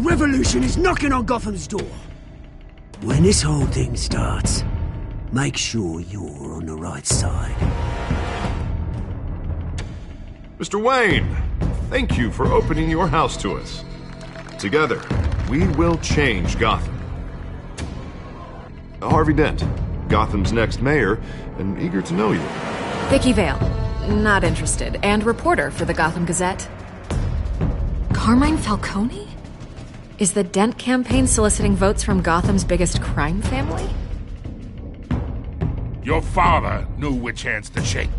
revolution is knocking on Gotham's door. When this whole thing starts, make sure you're on the right side. Mr. Wayne, thank you for opening your house to us. Together, we will change Gotham. Harvey Dent, Gotham's next mayor, and eager to know you. Vicky Vale, not interested, and reporter for the Gotham Gazette. Carmine Falcone? Is the Dent campaign soliciting votes from Gotham's biggest crime family? Your father knew which hands to shake.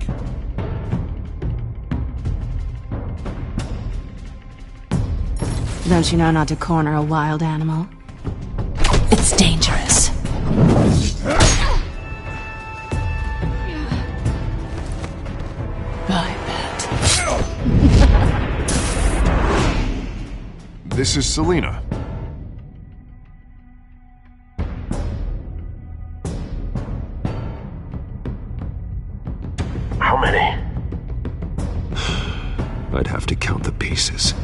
Don't you know not to corner a wild animal? It's dangerous. I bet. This is Selina. How many? I'd have to count the pieces.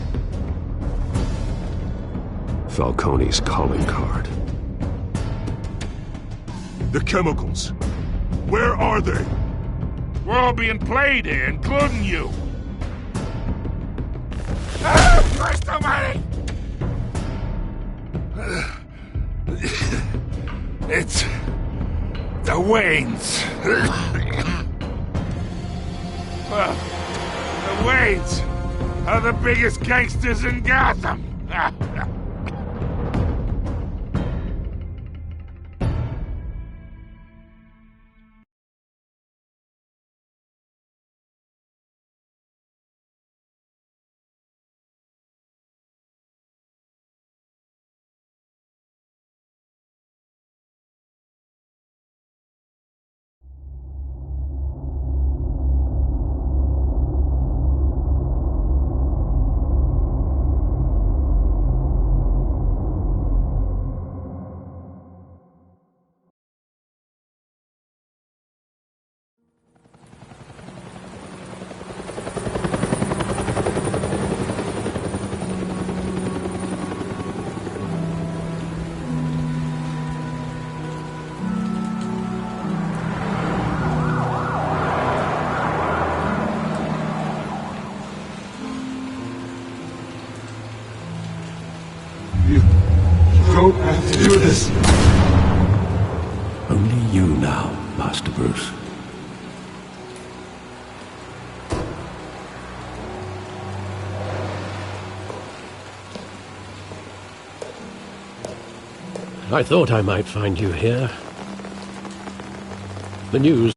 Falcone's calling card. The chemicals. Where are they? We're all being played here, including you. Christ almighty! It's the Waynes. The Waynes are the biggest gangsters in Gotham. You don't have to do this. Only you now, Master Bruce. I thought I might find you here. The news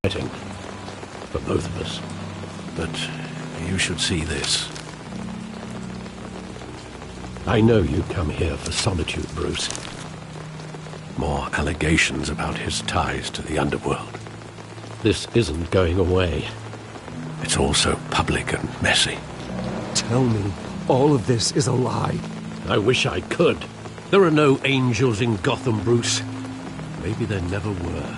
upsetting for both of us. But you should see this. I know you come here for solitude, Bruce. More allegations about his ties to the underworld. This isn't going away. It's all so public and messy. Tell me, all of this is a lie. I wish I could. There are no angels in Gotham, Bruce. Maybe there never were.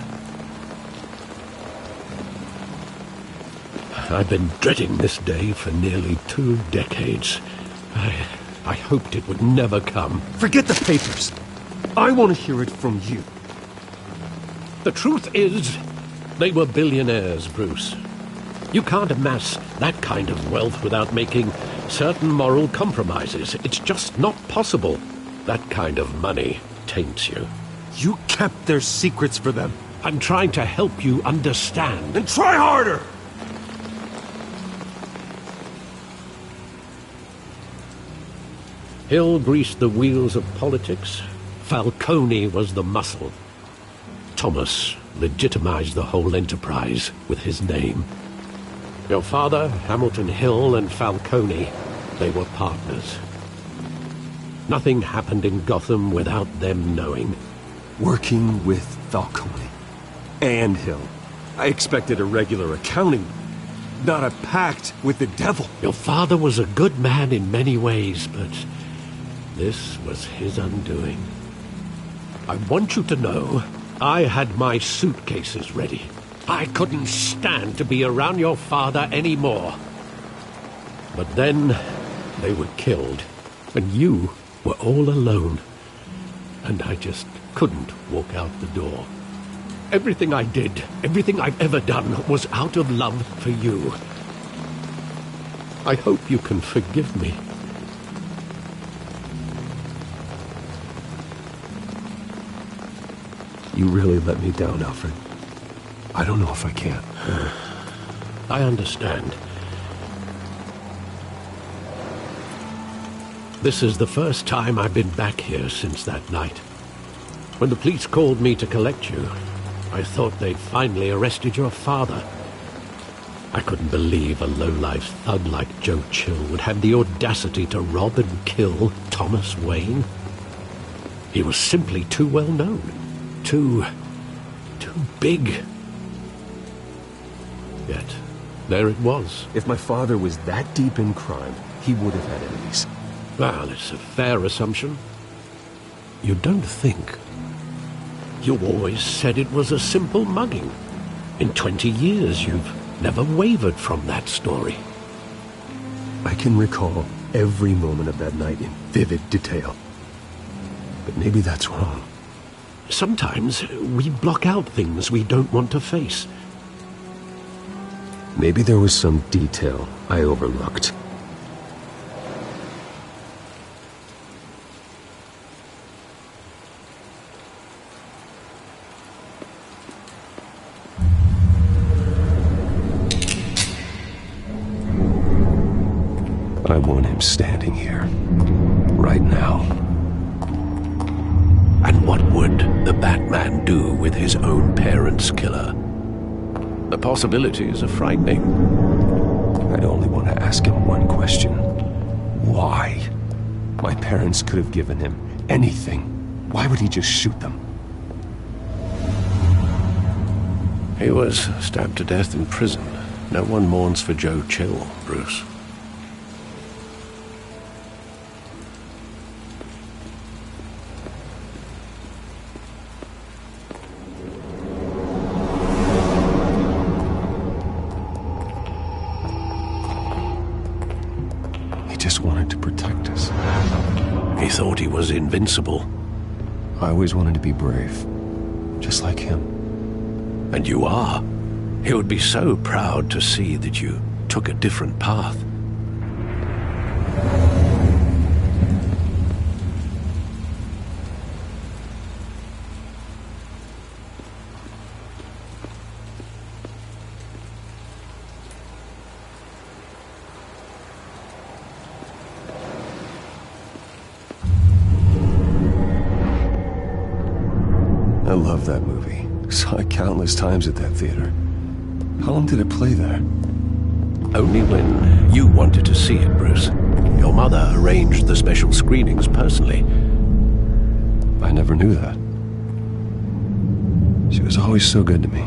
I've been dreading this day for nearly 2 decades. I hoped it would never come. Forget the papers. I want to hear it from you. The truth is, they were billionaires, Bruce. You can't amass that kind of wealth without making certain moral compromises. It's just not possible. That kind of money taints you. You kept their secrets for them. I'm trying to help you understand. Then try harder! Hill greased the wheels of politics. Falcone was the muscle. Thomas legitimized the whole enterprise with his name. Your father, Hamilton Hill, and Falcone, they were partners. Nothing happened in Gotham without them knowing. Working with Falcone and Hill. I expected a regular accounting, not a pact with the devil. Your father was a good man in many ways, but this was his undoing. I want you to know, I had my suitcases ready. I couldn't stand to be around your father anymore. But then they were killed, and you were all alone. And I just couldn't walk out the door. Everything I did, everything I've ever done, was out of love for you. I hope you can forgive me. You really let me down, Alfred. I don't know if I can. I understand. This is the first time I've been back here since that night. When the police called me to collect you, I thought they'd finally arrested your father. I couldn't believe a low-life thug like Joe Chill would have the audacity to rob and kill Thomas Wayne. He was simply too well known. Too big. Yet, there it was. If my father was that deep in crime, he would have had enemies. Well, it's a fair assumption. You don't think? You always said it was a simple mugging. In 20 years, you've never wavered from that story. I can recall every moment of that night in vivid detail. But maybe that's wrong. Sometimes we block out things we don't want to face. Maybe there was some detail I overlooked. I want him standing here, right now. And what would the Batman do with his own parents' killer? The possibilities are frightening. I'd only want to ask him one question. Why? My parents could have given him anything. Why would he just shoot them? He was stabbed to death in prison. No one mourns for Joe Chill, Bruce. Wanted to protect us. He thought he was invincible. I always wanted to be brave, just like him. And you are. He would be so proud to see that you took a different path. I love that movie. Saw it countless times at that theater. How long did it play there? Only when you wanted to see it, Bruce. Your mother arranged the special screenings personally. I never knew that. She was always so good to me.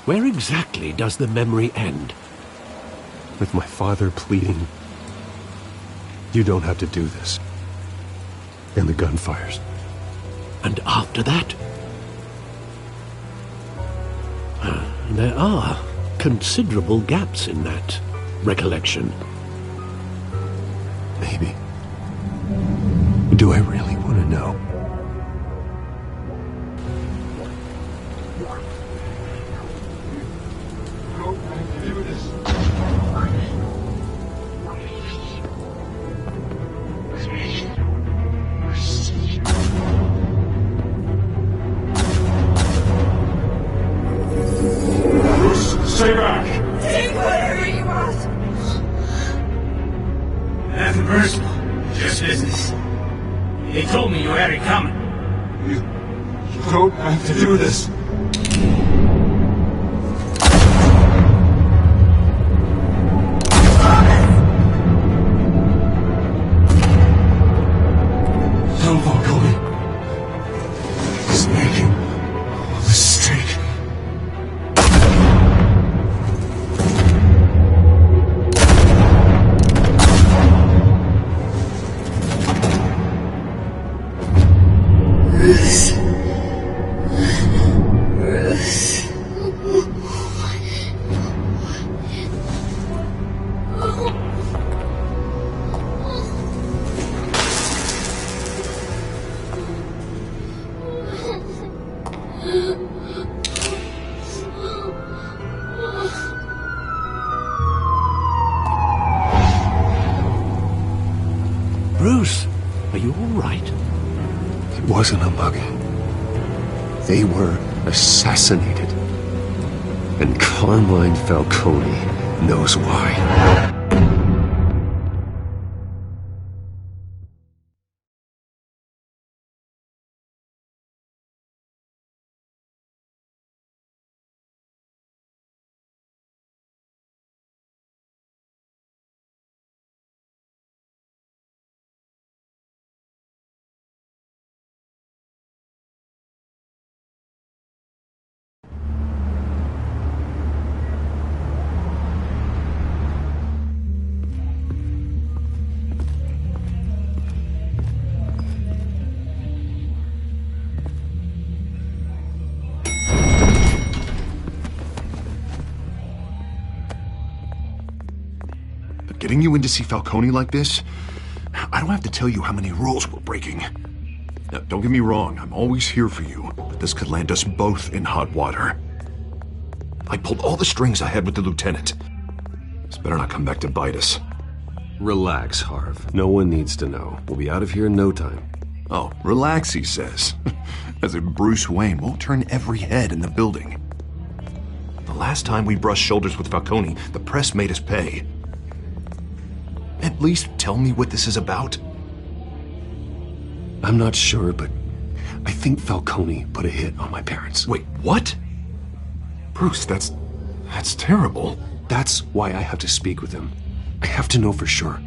Where exactly does the memory end? With my father pleading, "You don't have to do this." And the gunfires. And after that? There are considerable gaps in that recollection. Maybe. Do I really want to know? Stay back! Take whatever you want. Nothing personal, just business. They told me you had it coming. You don't have to do this. Tell Falcone he's making a mistake. Bruce, are you all right? It wasn't a mugging. They were assassinated. And Carmine Falcone knows why. Getting you in to see Falcone like this? I don't have to tell you how many rules we're breaking. Now, don't get me wrong, I'm always here for you, but this could land us both in hot water. I pulled all the strings I had with the lieutenant. This better not come back to bite us. Relax, Harv. No one needs to know. We'll be out of here in no time. Oh, relax, he says. As if Bruce Wayne won't turn every head in the building. The last time we brushed shoulders with Falcone, the press made us pay. At least tell me what this is about. I'm not sure, but I think Falcone put a hit on my parents. Wait, what? Bruce, that's terrible. That's why I have to speak with him. I have to know for sure.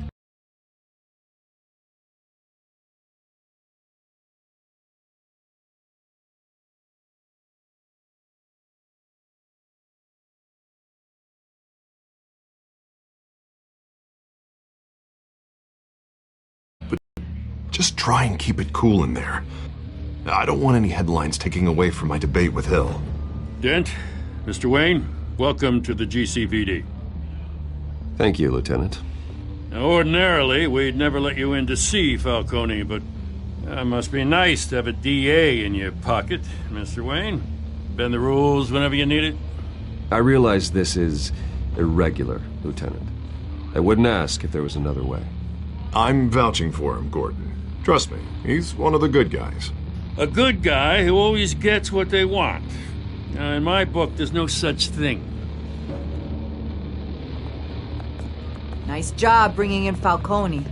Just try and keep it cool in there. I don't want any headlines taking away from my debate with Hill. Dent, Mr. Wayne, welcome to the GCPD. Thank you, Lieutenant. Now, ordinarily, we'd never let you in to see Falcone, but it must be nice to have a DA in your pocket, Mr. Wayne. Bend the rules whenever you need it. I realize this is irregular, Lieutenant. I wouldn't ask if there was another way. I'm vouching for him, Gordon. Trust me, he's one of the good guys. A good guy who always gets what they want. Now, in my book, there's no such thing. Nice job bringing in Falcone.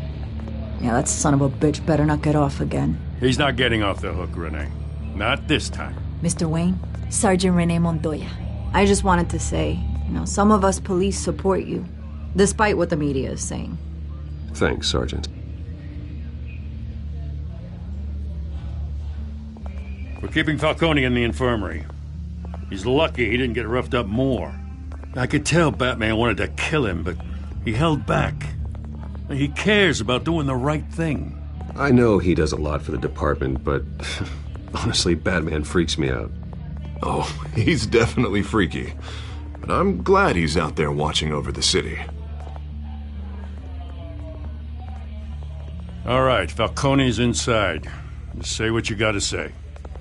Yeah, that son of a bitch better not get off again. He's not getting off the hook, Renee. Not this time. Mr. Wayne, Sergeant Renee Montoya. I just wanted to say, some of us police support you, despite what the media is saying. Thanks, Sergeant. We're keeping Falcone in the infirmary. He's lucky he didn't get roughed up more. I could tell Batman wanted to kill him, but he held back. He cares about doing the right thing. I know he does a lot for the department, but honestly, Batman freaks me out. Oh, he's definitely freaky. But I'm glad he's out there watching over the city. All right, Falcone's inside. Just say what you gotta say.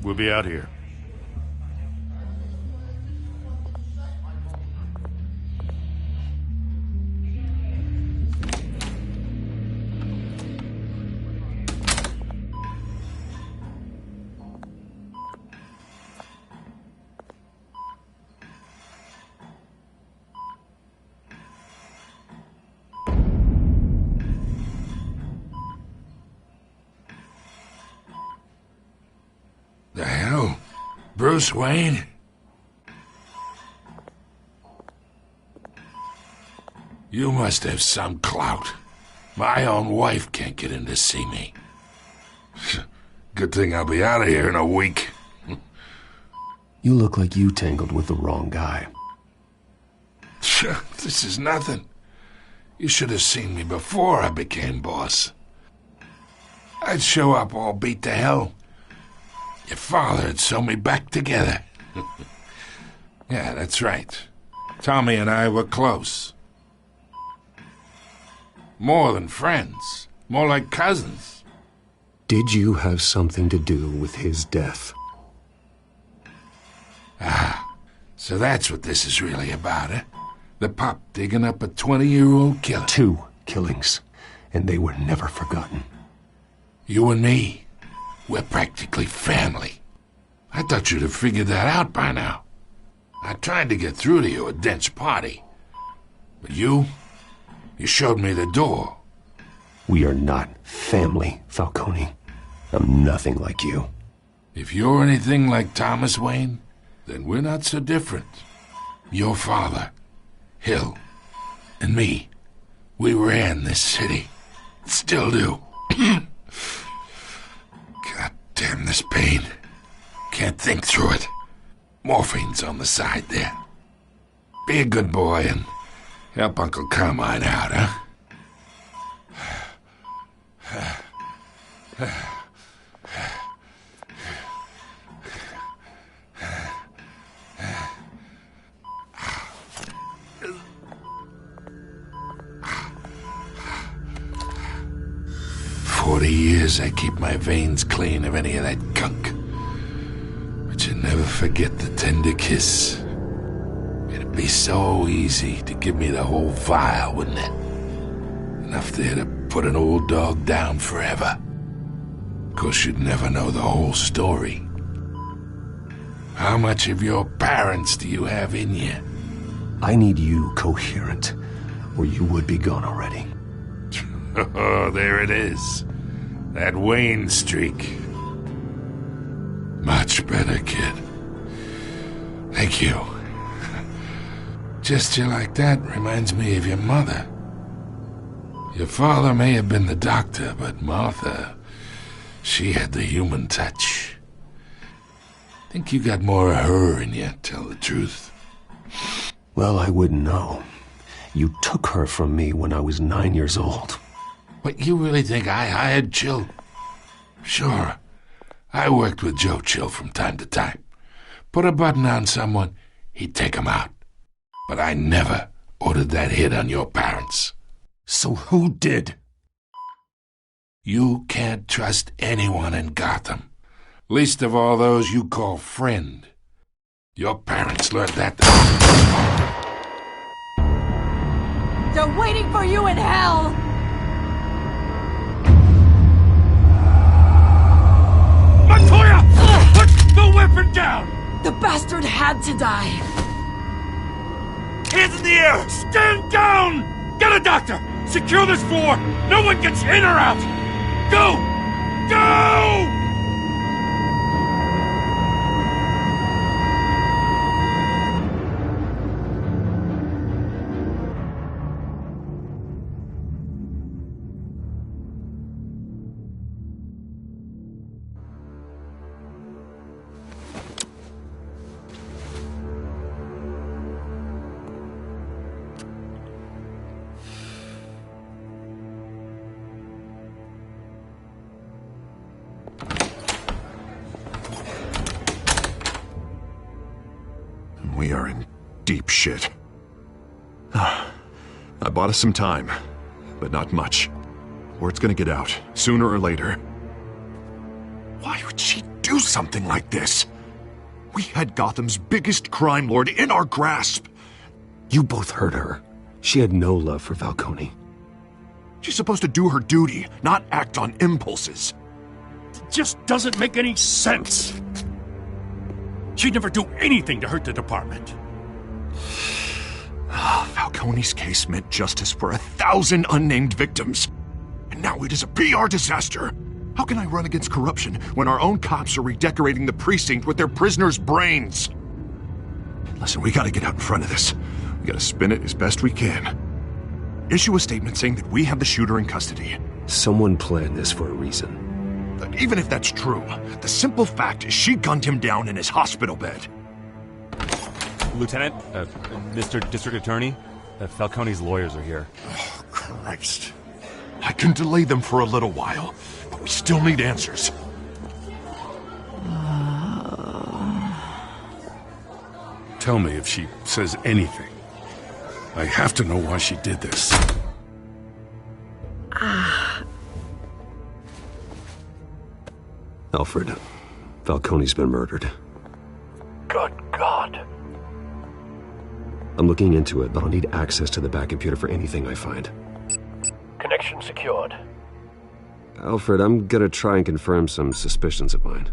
We'll be out here. The hell? Bruce Wayne? You must have some clout. My own wife can't get in to see me. Good thing I'll be out of here in a week. You look like you tangled with the wrong guy. This is nothing. You should have seen me before I became boss. I'd show up all beat to hell. Your father had sewn me back together. Yeah, that's right. Tommy and I were close. More than friends. More like cousins. Did you have something to do with his death? Ah, so that's what this is really about, eh? The pup digging up a 20-year-old killer. 2 killings, and they were never forgotten. You and me, we're practically family. I thought you'd have figured that out by now. I tried to get through to you at Dent's party. But you showed me the door. We are not family, Falcone. I'm nothing like you. If you're anything like Thomas Wayne, then we're not so different. Your father, Hill, and me, we ran this city. Still do. God damn this pain. Can't think through it. Morphine's on the side there. Be a good boy and help Uncle Carmine out, huh? 40 years I keep my veins clean of any of that gunk. But you never forget the tender kiss. It'd be so easy to give me the whole vial, wouldn't it? Enough there to put an old dog down forever. Of course, you'd never know the whole story. How much of your parents do you have in you? I need you coherent, or you would be gone already. Oh, there it is. That Wayne streak. Much better, kid. Thank you. Gesture like that reminds me of your mother. Your father may have been the doctor, but Martha, she had the human touch. Think you got more of her in you, tell the truth. Well, I wouldn't know. You took her from me when I was 9 years old. What, you really think I hired Chill? Sure. I worked with Joe Chill from time to time. Put a button on someone, he'd take him out. But I never ordered that hit on your parents. So who did? You can't trust anyone in Gotham. Least of all those you call friend. Your parents learned that. They're waiting for you in hell! Montoya! Put the weapon down! The bastard had to die! Hands in the air! Stand down! Get a doctor! Secure this floor! No one gets in or out! Go! Go! We are in deep shit. I bought us some time, but not much. Word's gonna get out, sooner or later. Why would she do something like this? We had Gotham's biggest crime lord in our grasp. You both hurt her. She had no love for Falcone. She's supposed to do her duty, not act on impulses. It just doesn't make any sense. She'd never do anything to hurt the department. Falcone's case meant justice for 1,000 unnamed victims. And now it is a PR disaster. How can I run against corruption when our own cops are redecorating the precinct with their prisoners' brains? Listen, we gotta get out in front of this. We gotta spin it as best we can. Issue a statement saying that we have the shooter in custody. Someone planned this for a reason. Even if that's true, the simple fact is she gunned him down in his hospital bed. Lieutenant, Mr. District Attorney, Falcone's lawyers are here. Oh, Christ. I can delay them for a little while, but we still need answers. Tell me if she says anything. I have to know why she did this. Alfred, Falcone's been murdered. Good God. I'm looking into it, but I'll need access to the back computer for anything I find. Connection secured. Alfred, I'm gonna try and confirm some suspicions of mine.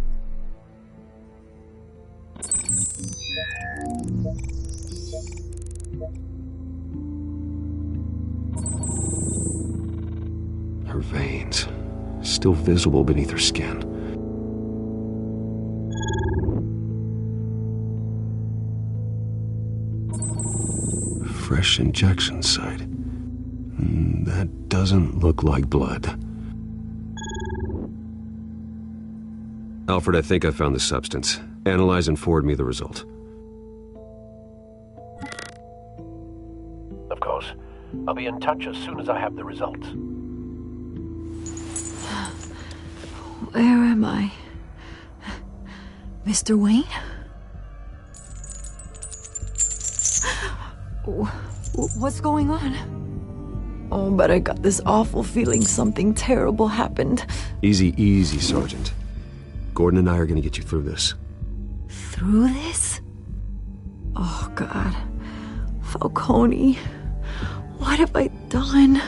Her veins, still visible beneath her skin. Fresh injection site. That doesn't look like blood. Alfred, I think I found the substance. Analyze and forward me the result. Of course. I'll be in touch as soon as I have the results. Where am I? Mr. Wayne? What's going on? Oh, but I got this awful feeling something terrible happened. Easy, easy, Sergeant. Gordon and I are gonna get you through this. Through this? Oh, God. Falcone. What have I done?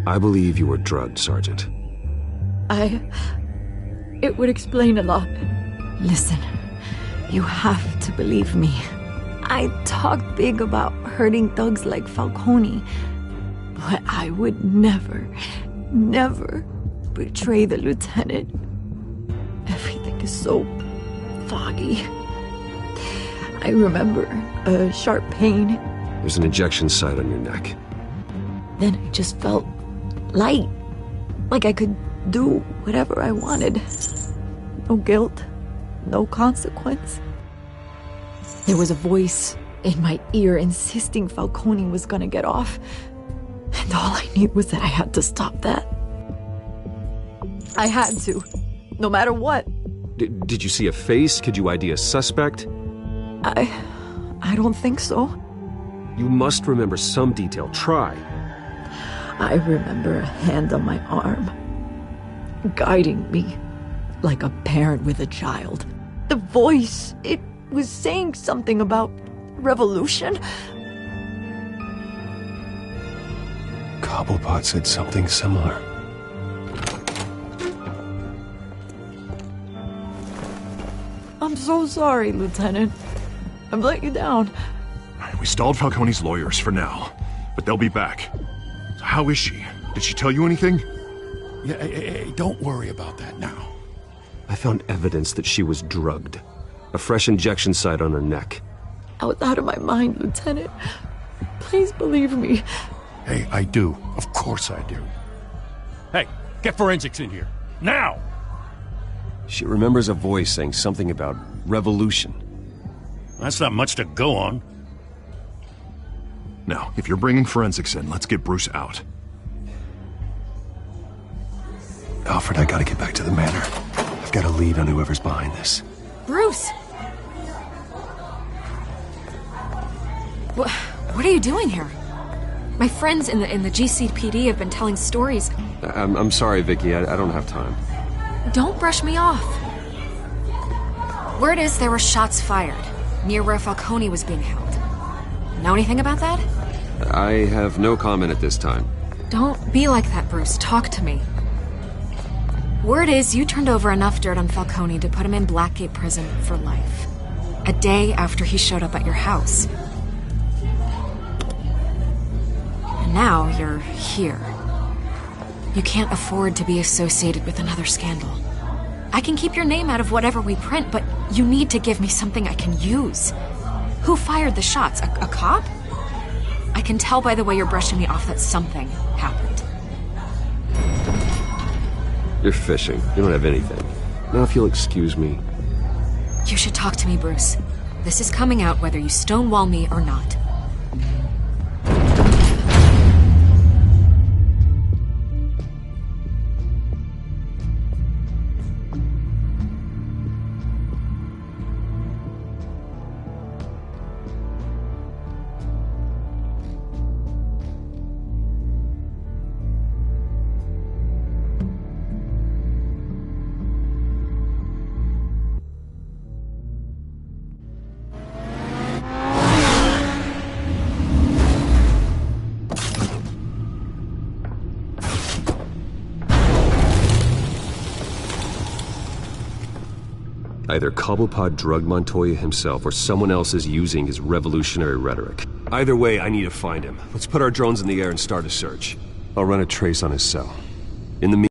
I believe you were drugged, Sergeant. It would explain a lot. Listen, you have to believe me. I talked big about hurting thugs like Falcone, but I would never betray the lieutenant. Everything is so foggy. I remember a sharp pain. There's an injection site on your neck. Then I just felt light, like I could do whatever I wanted. No guilt, no consequence. There was a voice in my ear insisting Falcone was gonna get off. And all I knew was that I had to stop that. I had to, no matter what. Did you see a face? Could you ID a suspect? I don't think so. You must remember some detail. Try. I remember a hand on my arm, guiding me like a parent with a child. The voice, it was saying something about revolution. Cobblepot said something similar. I'm so sorry, Lieutenant. I've let you down. We stalled Falcone's lawyers for now, but they'll be back. So how is she? Did she tell you anything? Yeah, hey, don't worry about that now. I found evidence that she was drugged. A fresh injection site on her neck. I was out of my mind, Lieutenant. Please believe me. Hey, I do. Of course I do. Hey, get forensics in here. Now! She remembers a voice saying something about revolution. That's not much to go on. Now, if you're bringing forensics in, let's get Bruce out. Alfred, I gotta get back to the manor. I've got a lead on whoever's behind this. Bruce! What are you doing here? My friends in the GCPD have been telling stories. I'm sorry, Vicky. I don't have time. Don't brush me off. Word is there were shots fired near where Falcone was being held. Know anything about that? I have no comment at this time. Don't be like that, Bruce. Talk to me. Word is you turned over enough dirt on Falcone to put him in Blackgate Prison for life. A day after he showed up at your house. And now you're here. You can't afford to be associated with another scandal. I can keep your name out of whatever we print, but you need to give me something I can use. Who fired the shots? A cop? I can tell by the way you're brushing me off that something happened. You're fishing. You don't have anything. Now if you'll excuse me. You should talk to me, Bruce. This is coming out whether you stonewall me or not. Either Cobblepot drugged Montoya himself or someone else is using his revolutionary rhetoric. Either way, I need to find him. Let's put our drones in the air and start a search. I'll run a trace on his cell. In the meantime,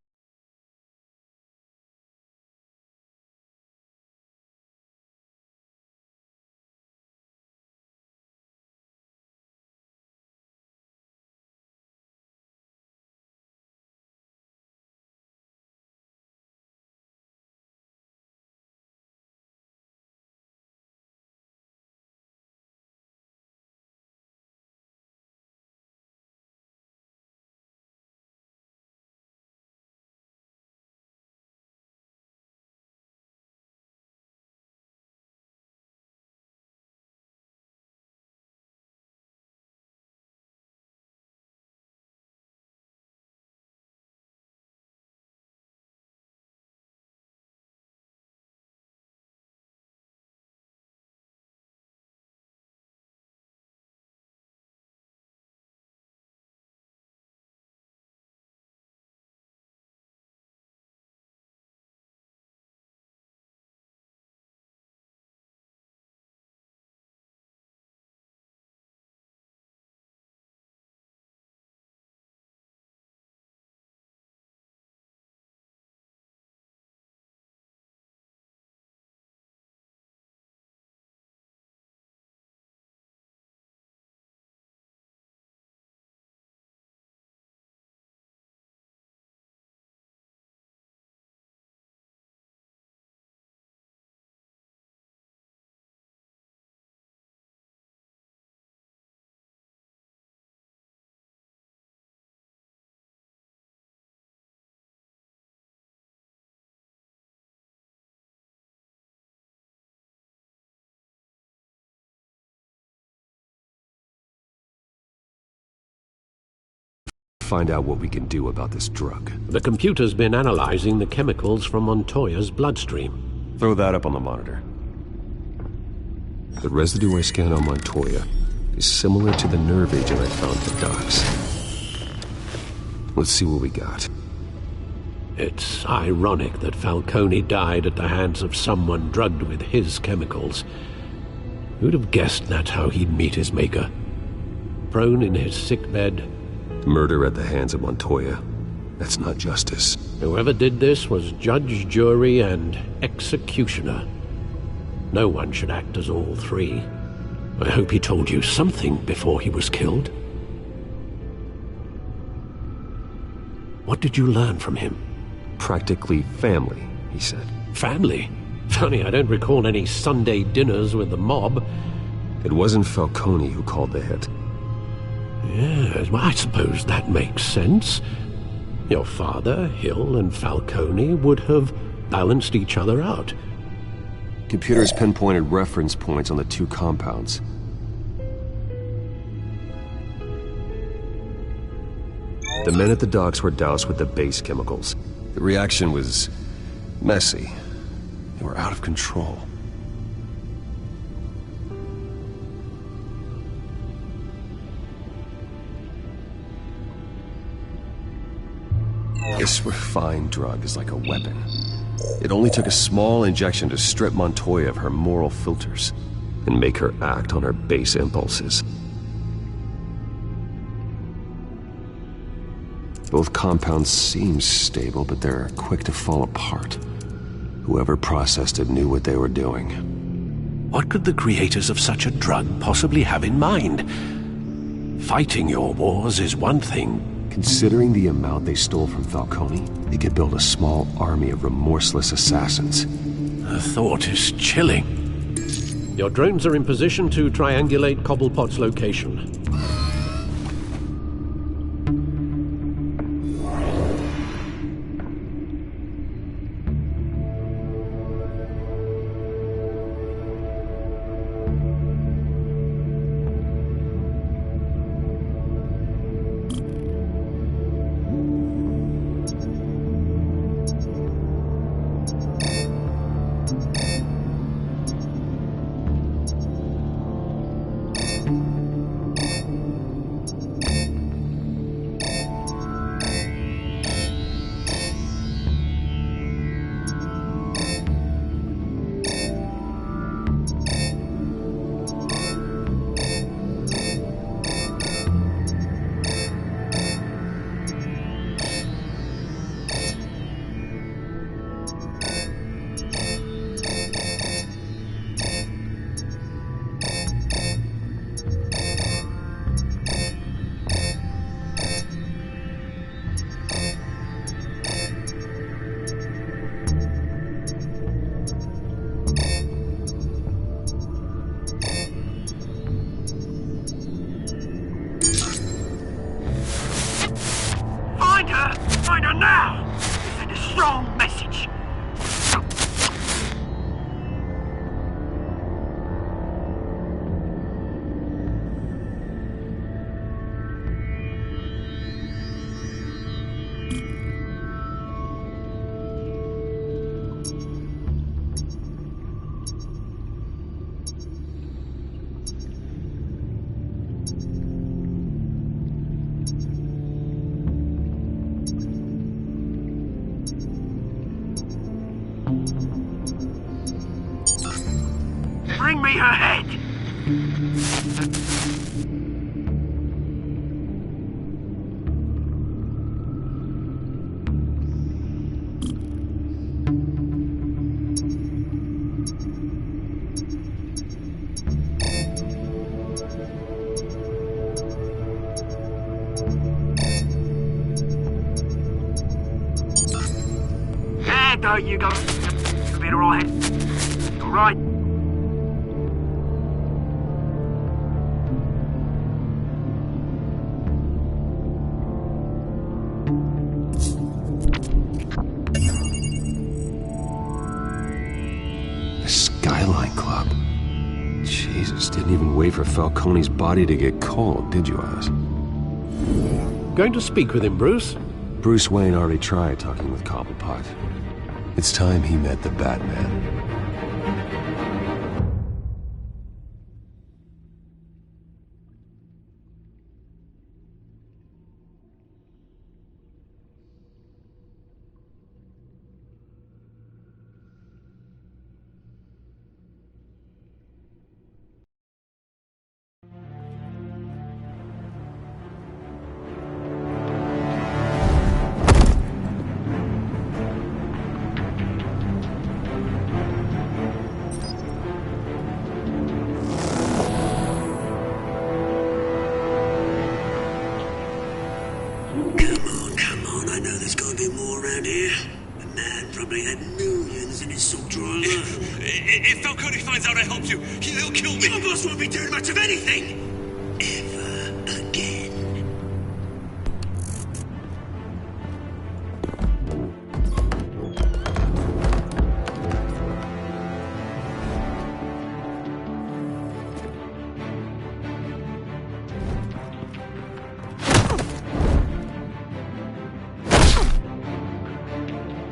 find out what we can do about this drug. The computer's been analyzing the chemicals from Montoya's bloodstream. Throw that up on the monitor. The residue I scan on Montoya is similar to the nerve agent I found to Docs. Let's see what we got. It's ironic that Falcone died at the hands of someone drugged with his chemicals. Who'd have guessed that's how he'd meet his maker? prone in his sickbed. Murder at the hands of Montoya. That's not justice. Whoever did this was judge, jury, and executioner. No one should act as all three. I hope he told you something before he was killed. What did you learn from him? Practically family, he said. Family? Funny, I don't recall any Sunday dinners with the mob. It wasn't Falcone who called the hit. Yes, well, I suppose that makes sense. Your father, Hill, and Falcone would have balanced each other out. Computers pinpointed reference points on the two compounds. The men at the docks were doused with the base chemicals. The reaction was messy. They were out of control. This refined drug is like a weapon. It only took a small injection to strip Montoya of her moral filters and make her act on her base impulses. Both compounds seem stable, but they're quick to fall apart. Whoever processed it knew what they were doing. What could the creators of such a drug possibly have in mind? Fighting your wars is one thing. Considering the amount they stole from Falcone, they could build a small army of remorseless assassins. The thought is chilling. Your drones are in position to triangulate Cobblepot's location. Find her now! Send a strong message. Bring me her head! There you go. You better all head. All right. Skyline Club. Jesus, didn't even wait for Falcone's body to get cold, did you, Oz? Going to speak with him, Bruce? Bruce Wayne already tried talking with Cobblepot. It's time he met the Batman. bit more around here. The man probably had millions in his salt drawer alone. If Falcone finds out I helped you, he'll kill me. Your boss won't be doing much of anything! Ever again.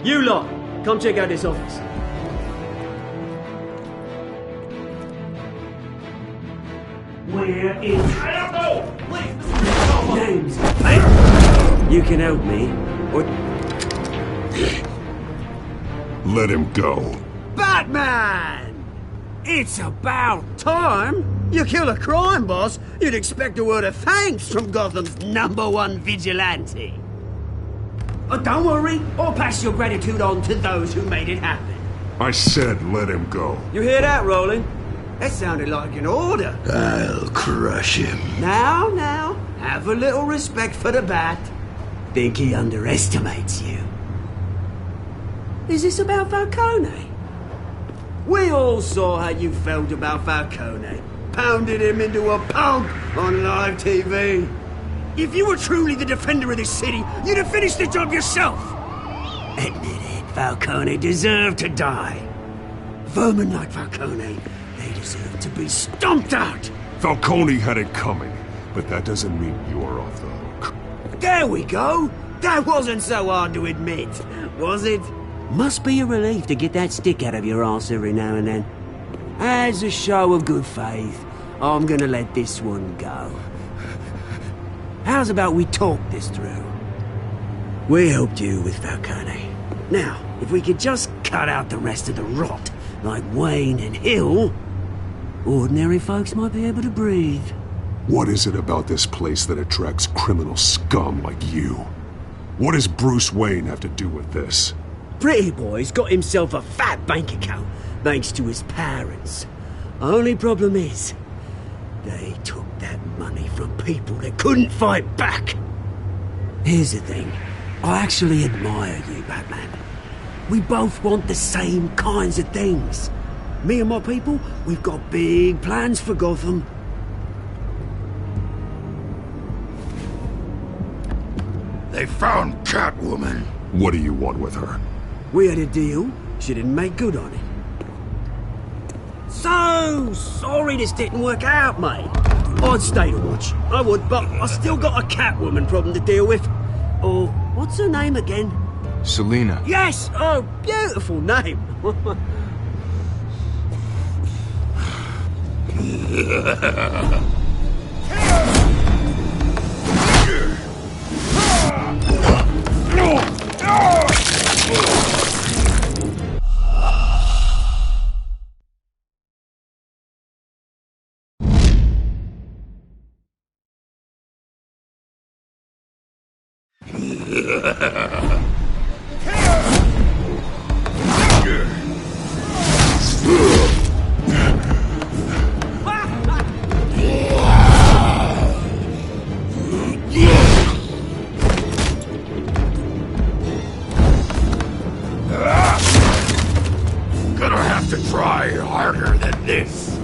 You lot, come check out this office. Where is... I don't know! Please, James, hey! You can help me, or... Let him go. Batman! It's about time! You kill a crime boss, you'd expect a word of thanks from Gotham's #1 vigilante. Oh, don't worry, I'll pass your gratitude on to those who made it happen. I said let him go. You hear that, Roland? That sounded like an order. I'll crush him. Now, have a little respect for the Bat. Think he underestimates you. Is this about Falcone? We all saw how you felt about Falcone. Pounded him into a pulp on live TV. If you were truly the defender of this city, you'd have finished the job yourself. Admit it, Falcone deserved to die. Vermin like Falcone, they deserve to be stomped out. Falcone had it coming, but that doesn't mean you're off the hook. There we go. That wasn't so hard to admit, was it? Must be a relief to get that stick out of your arse every now and then. As a show of good faith, I'm gonna let this one go. How's about we talk this through? We helped you with Falcone. Now, if we could just cut out the rest of the rot, like Wayne and Hill, ordinary folks might be able to breathe. What is it about this place that attracts criminal scum like you? What does Bruce Wayne have to do with this? Pretty Boy's got himself a fat bank account, thanks to his parents. Only problem is, they took that money from people that couldn't fight back. Here's the thing. I actually admire you, Batman. We both want the same kinds of things. Me and my people, we've got big plans for Gotham. They found Catwoman. What do you want with her? We had a deal. She didn't make good on it. So sorry this didn't work out, mate. I'd stay to watch. I would, but I still got a Catwoman problem to deal with. Or, what's her name again? Selina. Yes! Oh, beautiful name. Gonna have to try harder than this.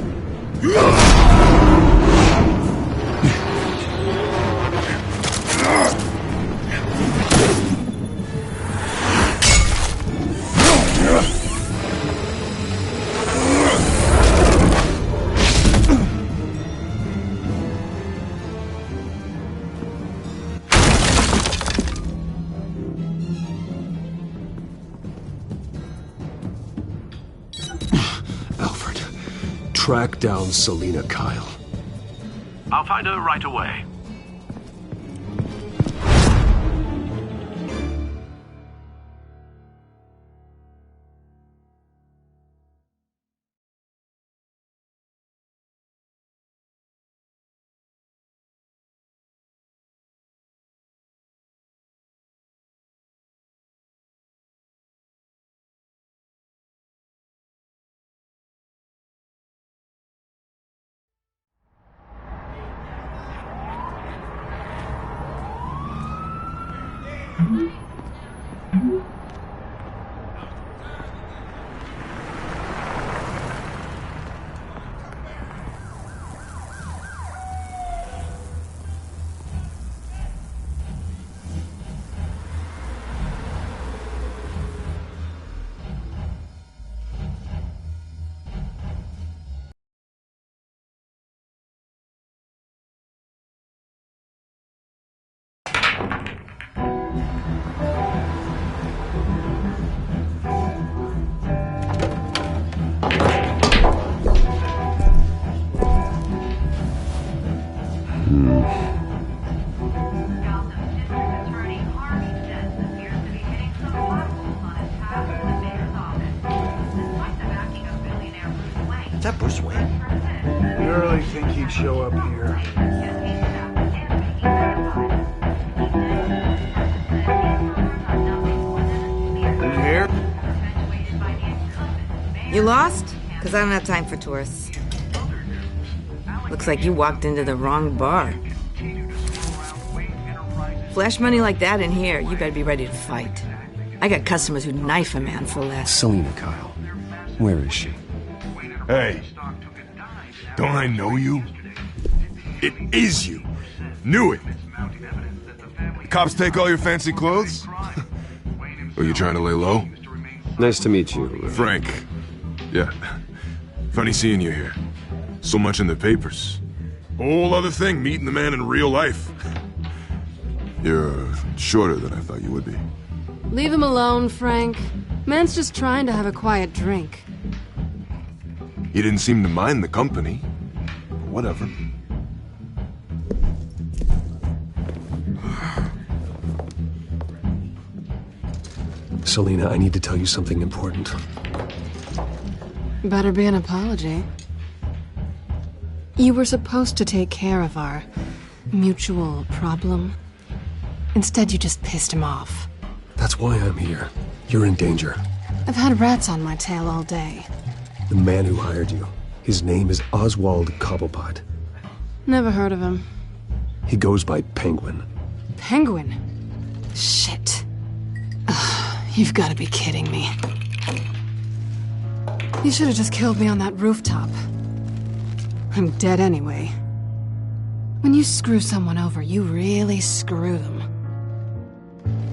Track down Selina Kyle. I'll find her right away. Is that Bruce Wayne? You really think he'd show up here? Who's here? You lost? Because I don't have time for tourists. Looks like you walked into the wrong bar. Flash money like that in here, you better be ready to fight. I got customers who'd knife a man for less. Selina, Kyle. Where is she? Hey, don't I know you? It is you. Knew it. The cops take all your fancy clothes? Are you trying to lay low? Nice to meet you. Frank. Yeah. Funny seeing you here. So much in the papers. Whole other thing, meeting the man in real life. You're shorter than I thought you would be. Leave him alone, Frank. Man's just trying to have a quiet drink. He didn't seem to mind the company. Whatever. Selina, I need to tell you something important. Better be an apology. You were supposed to take care of our mutual problem. Instead, you just pissed him off. That's why I'm here. You're in danger. I've had rats on my tail all day. The man who hired you. His name is Oswald Cobblepot. Never heard of him. He goes by Penguin. Penguin? Shit. Ugh, you've got to be kidding me. You should have just killed me on that rooftop. I'm dead anyway. When you screw someone over, you really screw them.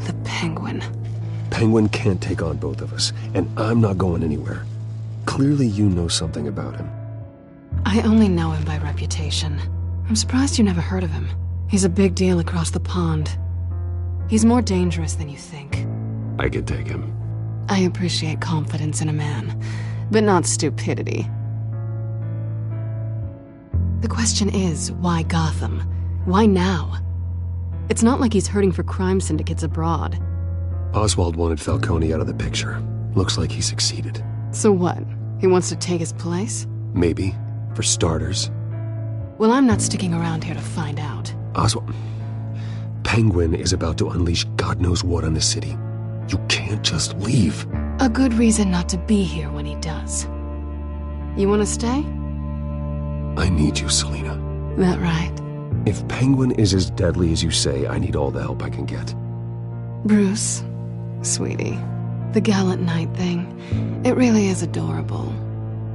The Penguin. Penguin can't take on both of us, and I'm not going anywhere. Clearly you know something about him. I only know him by reputation. I'm surprised you never heard of him. He's a big deal across the pond. He's more dangerous than you think. I could take him. I appreciate confidence in a man, but not stupidity. The question is, why Gotham? Why now? It's not like he's hurting for crime syndicates abroad. Oswald wanted Falcone out of the picture. Looks like he succeeded. So what? He wants to take his place? Maybe. For starters. Well, I'm not sticking around here to find out. Oswald... Penguin is about to unleash God knows what on the city. You can't just leave. A good reason not to be here when he does. You want to stay? I need you, Selina. That right? If Penguin is as deadly as you say, I need all the help I can get. Bruce, sweetie, the gallant knight thing, it really is adorable.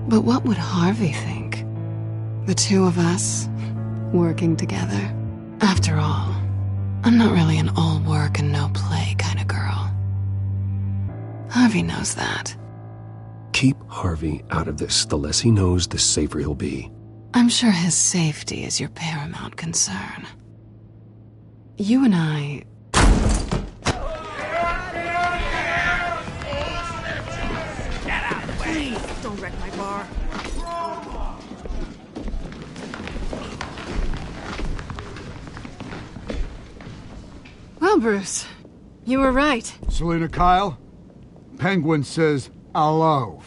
But what would Harvey think? The two of us, working together. After all, I'm not really an all work and no play kind of girl. Harvey knows that. Keep Harvey out of this. The less he knows, the safer he'll be. I'm sure his safety is your paramount concern. You and I... Get out of the way! Please, don't wreck my bar. Well, Bruce, you were right. Selina, Kyle, Penguin says hello.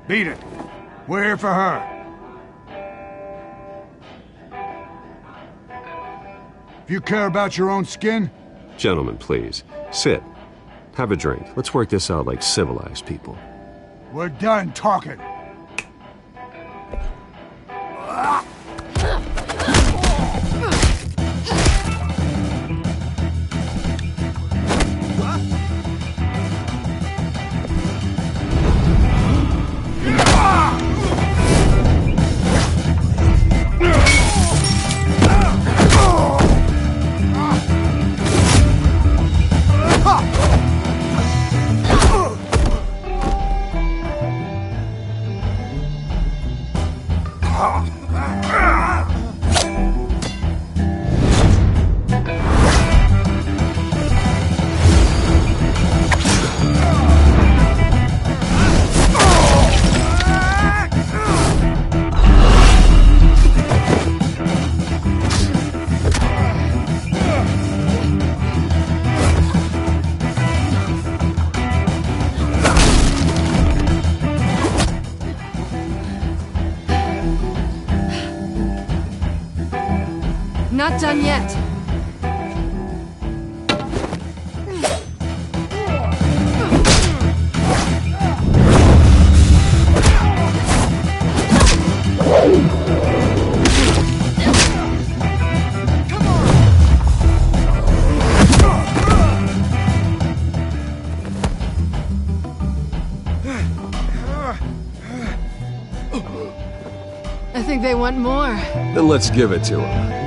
Beat it. We're here for her. If you care about your own skin... Gentlemen, please. Sit. Have a drink. Let's work this out like civilized people. We're done talking. Not done yet. I think they want more. Then let's give it to them.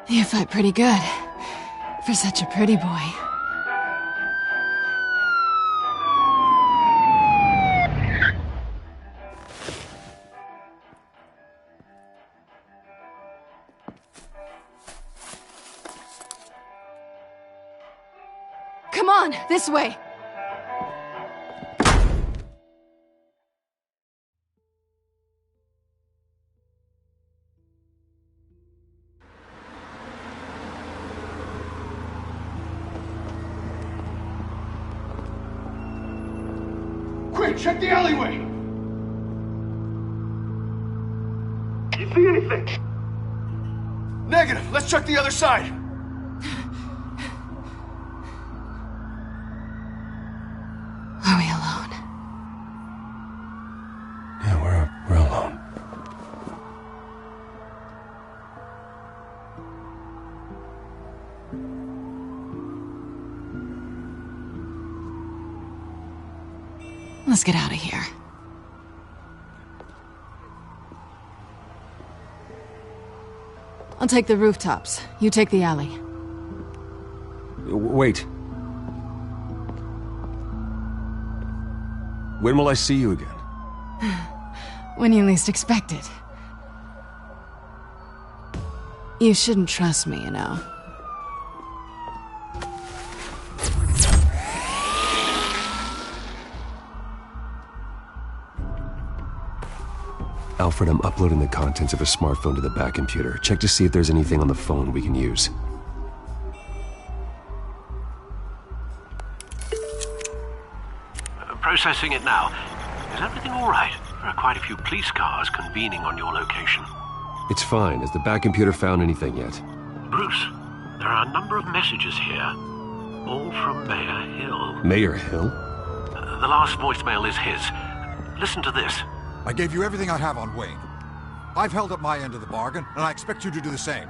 You fight pretty good. For such a pretty boy. Come on, this way! Quick, check the alleyway! You see anything? Negative. Let's check the other side. Are we alone? Yeah, we're alone. Let's get out of here. I'll take the rooftops. You take the alley. Wait. When will I see you again? When you least expect it. You shouldn't trust me, you know. Alfred, I'm uploading the contents of a smartphone to the back computer. Check to see if there's anything on the phone we can use. Processing it now. Is everything all right? There are quite a few police cars convening on your location. It's fine. Has the back computer found anything yet? Bruce, there are a number of messages here. All from Mayor Hill. Mayor Hill? The last voicemail is his. Listen to this. I gave you everything I have on Wayne. I've held up my end of the bargain, and I expect you to do the same.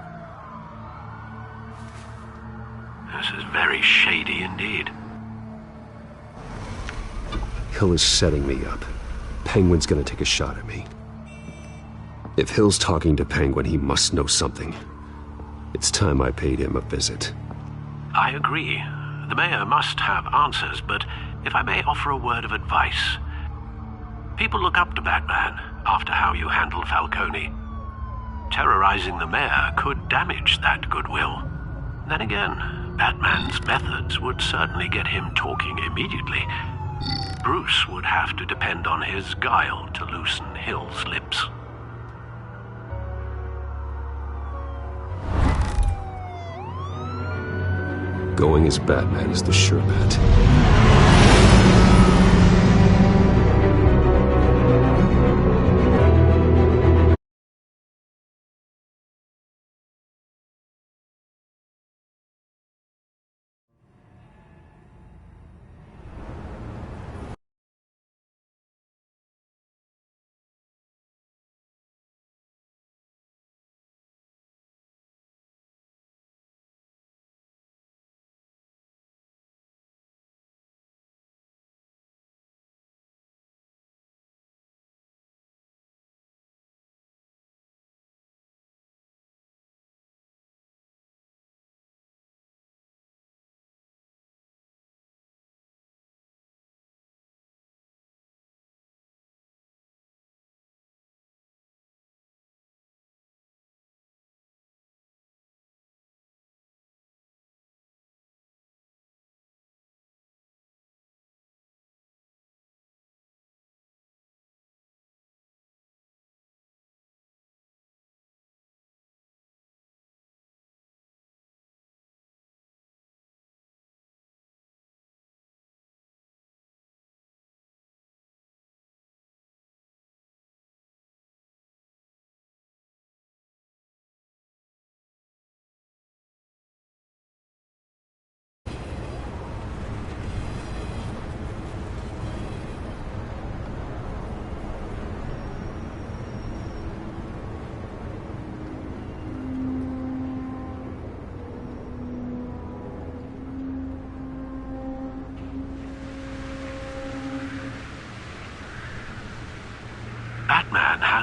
This is very shady indeed. Hill is setting me up. Penguin's gonna take a shot at me. If Hill's talking to Penguin, he must know something. It's time I paid him a visit. I agree. The mayor must have answers, but if I may offer a word of advice. People look up to Batman after how you handled Falcone. Terrorizing the mayor could damage that goodwill. Then again, Batman's methods would certainly get him talking immediately. Bruce would have to depend on his guile to loosen Hill's lips. Going as Batman is the sure bet.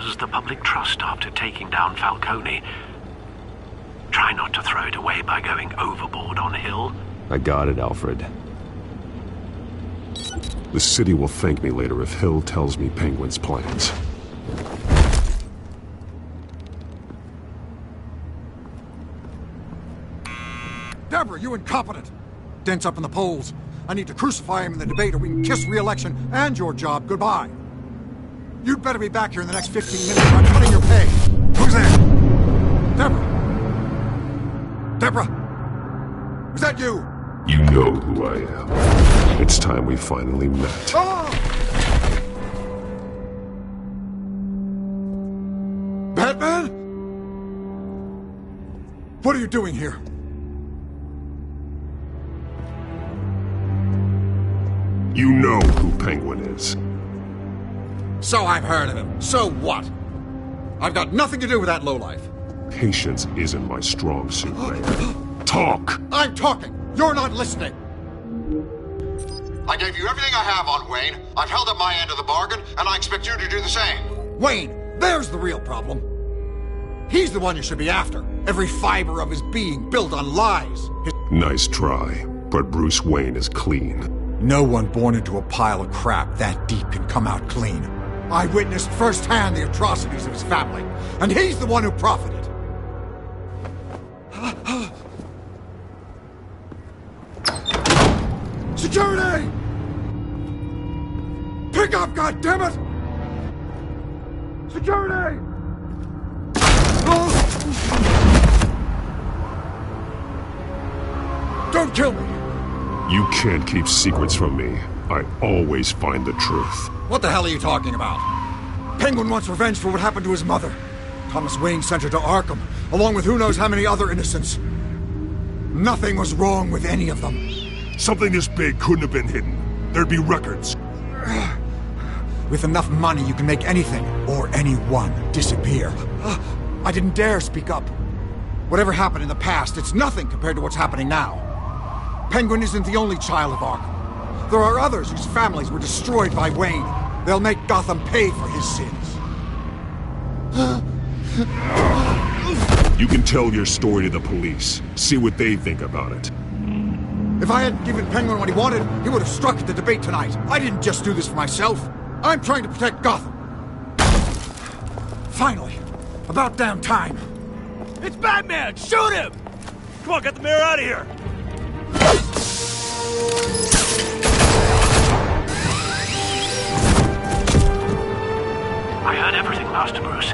has the public trust after taking down Falcone. Try not to throw it away by going overboard on Hill. I got it, Alfred. The city will thank me later if Hill tells me Penguin's plans. Deborah, you incompetent! Dent's up in the polls. I need to crucify him in the debate or we can kiss re-election and your job goodbye. You'd better be back here in the next 15 minutes or I'm cutting your pay. Who's there? Deborah! Deborah! Is that you? You know who I am. It's time we finally met. Ah! Batman? What are you doing here? You know who Penguin is. So I've heard of him. So what? I've got nothing to do with that lowlife. Patience isn't my strong suit, man. Talk! I'm talking! You're not listening! I gave you everything I have on Wayne. I've held up my end of the bargain, and I expect you to do the same. Wayne, there's the real problem. He's the one you should be after. Every fiber of his being built on lies. Nice try, but Bruce Wayne is clean. No one born into a pile of crap that deep can come out clean. I witnessed firsthand the atrocities of his family, and he's the one who profited. Security! Pick up, goddammit! Security! Don't kill me! You can't keep secrets from me. I always find the truth. What the hell are you talking about? Penguin wants revenge for what happened to his mother. Thomas Wayne sent her to Arkham, along with who knows how many other innocents. Nothing was wrong with any of them. Something this big couldn't have been hidden. There'd be records. With enough money, you can make anything, or anyone, disappear. I didn't dare speak up. Whatever happened in the past, it's nothing compared to what's happening now. Penguin isn't the only child of Arkham. There are others whose families were destroyed by Wayne. They'll make Gotham pay for his sins. You can tell your story to the police. See what they think about it. If I hadn't given Penguin what he wanted, he would have struck at the debate tonight. I didn't just do this for myself. I'm trying to protect Gotham. Finally. About damn time. It's Batman! Shoot him! Come on, get the mayor out of here! I heard everything, Master Bruce.